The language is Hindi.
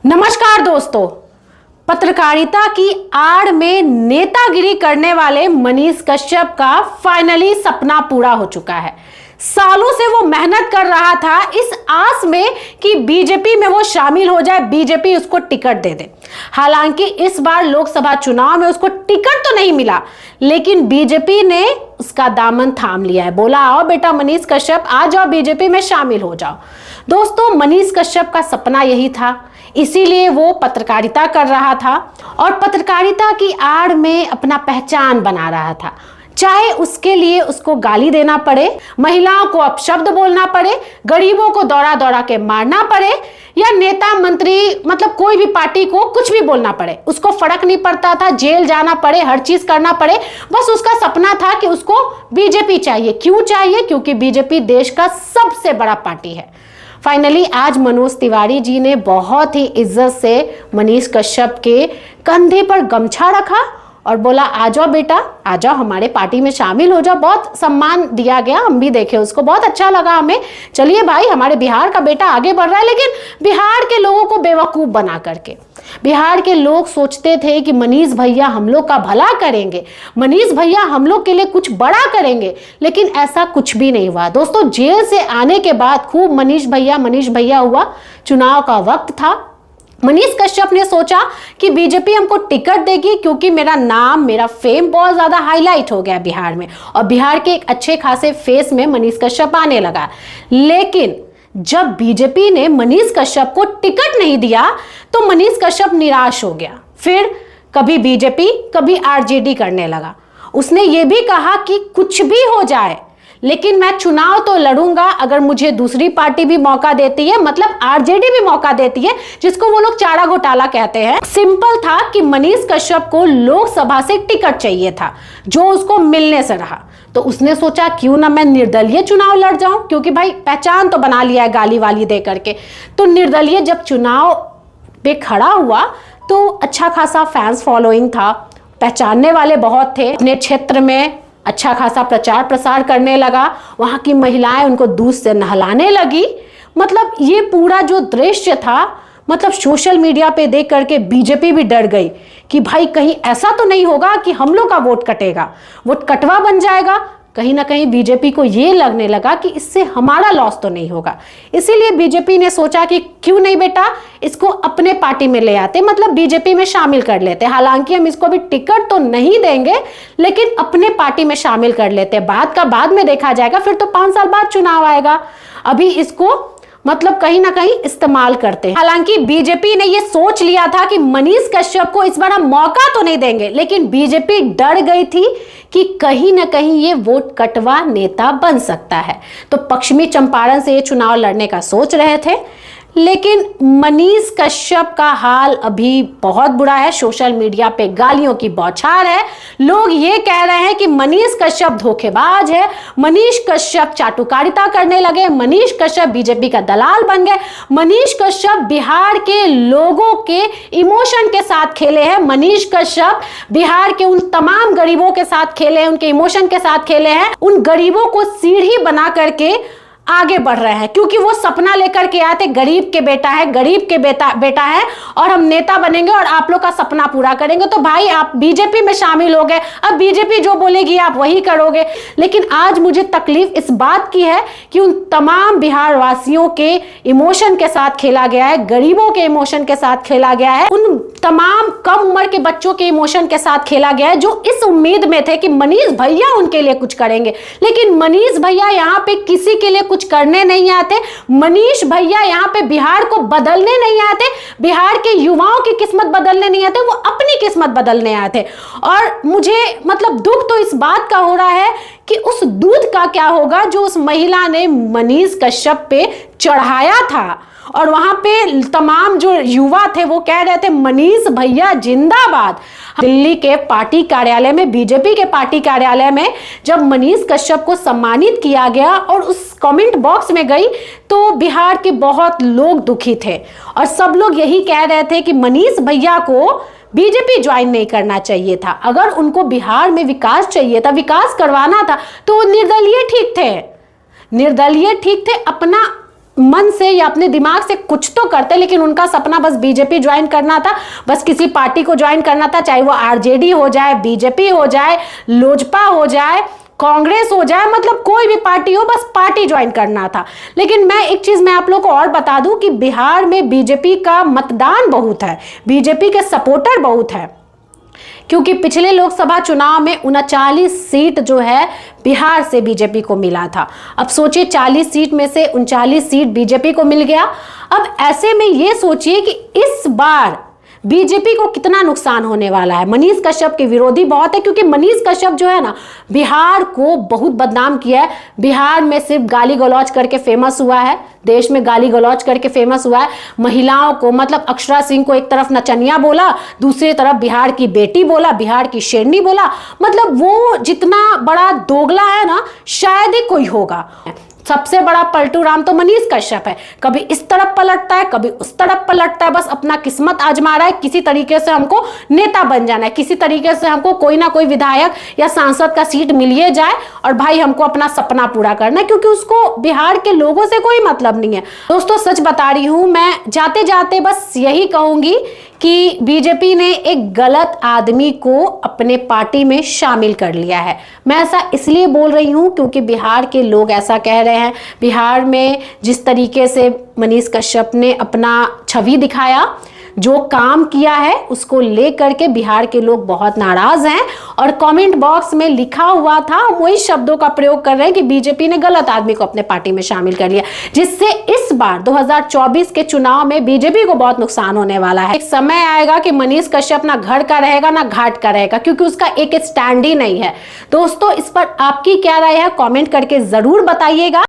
नमस्कार दोस्तों। पत्रकारिता की आड़ में नेतागिरी करने वाले मनीष कश्यप का फाइनली सपना पूरा हो चुका है। सालों से वो मेहनत कर रहा था इस आस में कि बीजेपी में वो शामिल हो जाए, बीजेपी उसको टिकट दे दे। हालांकि इस बार लोकसभा चुनाव में उसको टिकट तो नहीं मिला, लेकिन बीजेपी ने उसका दामन थाम लिया है। बोला आओ बेटा मनीष कश्यप, आ जाओ बीजेपी में शामिल हो जाओ। दोस्तों, मनीष कश्यप का सपना यही था, इसीलिए वो पत्रकारिता कर रहा था और पत्रकारिता की आड़ में अपना पहचान बना रहा था। चाहे उसके लिए उसको गाली देना पड़े, महिलाओं को अपशब्द बोलना पड़े, गरीबों को दौड़ा दौड़ा के मारना पड़े, या नेता मंत्री मतलब कोई भी पार्टी को कुछ भी बोलना पड़े, उसको फर्क नहीं पड़ता था। जेल जाना पड़े, हर चीज करना पड़े, बस उसका सपना था कि उसको बीजेपी चाहिए। क्यों चाहिए? क्योंकि बीजेपी देश का सबसे बड़ा पार्टी है। फाइनली आज मनोज तिवारी जी ने बहुत ही इज्जत से मनीष कश्यप के कंधे पर गमछा रखा और बोला आ जाओ बेटा, आ जाओ हमारे पार्टी में शामिल हो जाओ। बहुत सम्मान दिया गया, हम भी देखे उसको, बहुत अच्छा लगा हमें। चलिए भाई, हमारे बिहार का बेटा आगे बढ़ रहा है। लेकिन बिहार के लोगों को बेवकूफ़ बना करके, बिहार के लोग सोचते थे कि मनीष भैया हम लोग का भला करेंगे, मनीष भैया हम लोग के लिए कुछ बड़ा करेंगे, लेकिन ऐसा कुछ भी नहीं हुआ। दोस्तों, जेल से आने के बाद खूब मनीष भैया हुआ। चुनाव का वक्त था, मनीष कश्यप ने सोचा कि बीजेपी हमको टिकट देगी क्योंकि मेरा नाम, मेरा फेम बहुत ज्यादा हाईलाइट हो गया बिहार में, और बिहार के एक अच्छे खासे फेस में मनीष कश्यप आने लगा। लेकिन जब बीजेपी ने मनीष कश्यप को टिकट नहीं दिया तो मनीष कश्यप निराश हो गया। फिर कभी बीजेपी कभी आरजेडी करने लगा। उसने ये भी कहा कि कुछ भी हो जाए लेकिन मैं चुनाव तो लड़ूंगा अगर मुझे दूसरी पार्टी भी मौका देती है, मतलब आरजेडी भी मौका देती है, जिसको वो लोग चारा घोटाला कहते हैं। सिंपल था कि मनीष कश्यप को लोकसभा से टिकट चाहिए था, जो उसको मिलने से रहा। तो उसने सोचा क्यों ना मैं निर्दलीय चुनाव लड़ जाऊं, क्योंकि भाई पहचान तो बना लिया है गाली वाली दे करके। तो निर्दलीय जब चुनाव पे खड़ा हुआ तो अच्छा खासा फैंस फॉलोइंग था, पहचानने वाले बहुत थे। अपने क्षेत्र में अच्छा खासा प्रचार प्रसार करने लगा, वहाँ की महिलाएं उनको दूध से नहलाने लगी। मतलब ये पूरा जो दृश्य था, मतलब सोशल मीडिया पे देख करके बीजेपी भी डर गई कि भाई कहीं ऐसा तो नहीं होगा कि हम लोग का वोट कटेगा, वोट कटवा बन जाएगा। कहीं ना कहीं बीजेपी को ये लगने लगा कि इससे हमारा लॉस तो नहीं होगा। इसीलिए बीजेपी ने सोचा कि क्यों नहीं बेटा, इसको अपने पार्टी में ले आते, मतलब बीजेपी में शामिल कर लेते। हालांकि हम इसको अभी टिकट तो नहीं देंगे, लेकिन अपने पार्टी में शामिल कर लेते। बाद का बाद में देखा जाएगा, फिर तो 5 साल बाद चुनाव आएगा। अभी इसको मतलब कहीं ना कहीं इस्तेमाल करते हैं। हालांकि बीजेपी ने ये सोच लिया था कि मनीष कश्यप को इस बार हम मौका तो नहीं देंगे, लेकिन बीजेपी डर गई थी कि कहीं ना कहीं ये वोट कटवा नेता बन सकता है। तो पश्चिमी चंपारण से ये चुनाव लड़ने का सोच रहे थे। लेकिन मनीष कश्यप का हाल अभी बहुत बुरा है। सोशल मीडिया पे गालियों की बौछार है। लोग ये कह रहे हैं कि मनीष कश्यप धोखेबाज है, मनीष कश्यप चाटुकारिता करने लगे, मनीष कश्यप बीजेपी का दलाल बन गए, मनीष कश्यप बिहार के लोगों के इमोशन के साथ खेले हैं, मनीष कश्यप बिहार के उन तमाम गरीबों के साथ खेले हैं, उनके इमोशन के साथ खेले हैं, उन गरीबों को सीढ़ी बना करके आगे बढ़ रहे हैं। क्योंकि वो सपना लेकर के आए थे, गरीब के बेटा है, गरीब के बेटा है और हम नेता बनेंगे और आप लोग का सपना पूरा करेंगे। तो भाई आप बीजेपी में शामिल हो गए, अब बीजेपी जो बोलेगी आप वही करोगे। लेकिन आज मुझे तकलीफ इस बात की है कि उन तमाम बिहार वासियों के इमोशन के साथ खेला गया है, गरीबों के इमोशन के साथ खेला गया है, उन तमाम कम उम्र के बच्चों के इमोशन के साथ खेला गया है, जो इस उम्मीद में थे कि मनीष भैया उनके लिए कुछ करेंगे। लेकिन मनीष भैया यहाँ पे किसी के लिए कुछ करने नहीं आते। मनीष भैया यहाँ पे बिहार को बदलने नहीं आते, बिहार के युवाओं की किस्मत बदलने नहीं आते, वो अपनी किस्मत बदलने आते। और मुझे मतलब दुख तो इस बात का हो रहा है कि उस दूध का क्या होगा जो उस महिला ने मनीष कश्यप पे चढ़ाया था। और वहां पे तमाम जो युवा थे वो कह रहे थे मनीष भैया जिंदाबाद। दिल्ली के पार्टी कार्यालय में, बीजेपी के पार्टी कार्यालय में जब मनीष कश्यप को सम्मानित किया गया और उस कमेंट बॉक्स में गई तो बिहार के बहुत लोग दुखी थे और सब लोग यही कह रहे थे कि मनीष भैया को बीजेपी ज्वाइन नहीं करना चाहिए था। अगर उनको बिहार में विकास चाहिए था, विकास करवाना था, तो निर्दलीय ठीक थे, निर्दलीय ठीक थे। अपना मन से या अपने दिमाग से कुछ तो करते, लेकिन उनका सपना बस बीजेपी ज्वाइन करना था, बस किसी पार्टी को ज्वाइन करना था, चाहे वो आरजेडी हो जाए, बीजेपी हो जाए, लोजपा हो जाए, कांग्रेस हो जाए, मतलब कोई भी पार्टी हो, बस पार्टी ज्वाइन करना था। लेकिन मैं एक चीज मैं आप लोगों को और बता दूं कि बिहार में बीजेपी का मतदान बहुत है, बीजेपी के सपोर्टर बहुत है, क्योंकि पिछले लोकसभा चुनाव में 39 सीट जो है बिहार से बीजेपी को मिला था। अब सोचिए 40 सीट में से 39 सीट बीजेपी को मिल गया। अब ऐसे में ये सोचिए कि इस बार बीजेपी को कितना नुकसान होने वाला है। मनीष कश्यप के विरोधी बहुत है, क्योंकि मनीष कश्यप जो है ना बिहार को बहुत बदनाम किया है। बिहार में सिर्फ गाली गलौज करके फेमस हुआ है, देश में गाली गलौज करके फेमस हुआ है। महिलाओं को, मतलब अक्षरा सिंह को एक तरफ नचनिया बोला, दूसरी तरफ बिहार की बेटी बोला, बिहार की शेरनी बोला। मतलब वो जितना बड़ा दोगला है ना, शायद ही कोई होगा। सबसे बड़ा पलटू राम तो मनीष कश्यप है, कभी इस तरफ पलटता है, कभी उस तरफ पलटता है, बस अपना किस्मत आजमा रहा है। किसी तरीके से हमको नेता बन जाना है, किसी तरीके से हमको कोई ना कोई विधायक या सांसद का सीट मिलिए जाए, और भाई हमको अपना सपना पूरा करना है, क्योंकि उसको बिहार के लोगों से कोई मतलब नहीं है। दोस्तों सच बता रही हूं, मैं जाते जाते बस यही कहूंगी कि बीजेपी ने एक गलत आदमी को अपने पार्टी में शामिल कर लिया है। मैं ऐसा इसलिए बोल रही हूं क्योंकि बिहार के लोग ऐसा कह रहे हैं। बिहार में जिस तरीके से मनीष कश्यप ने अपना छवि दिखाया, जो काम किया है, उसको लेकर के बिहार के लोग बहुत नाराज हैं, और कमेंट बॉक्स में लिखा हुआ था वही शब्दों का प्रयोग कर रहे हैं कि बीजेपी ने गलत आदमी को अपने पार्टी में शामिल कर लिया, जिससे इस बार 2024 के चुनाव में बीजेपी को बहुत नुकसान होने वाला है। एक समय आएगा कि मनीष कश्यप ना घर का रहेगा ना घाट का रहेगा, क्योंकि उसका एक स्टैंड ही नहीं है। दोस्तों इस पर आपकी क्या राय है, कॉमेंट करके जरूर बताइएगा।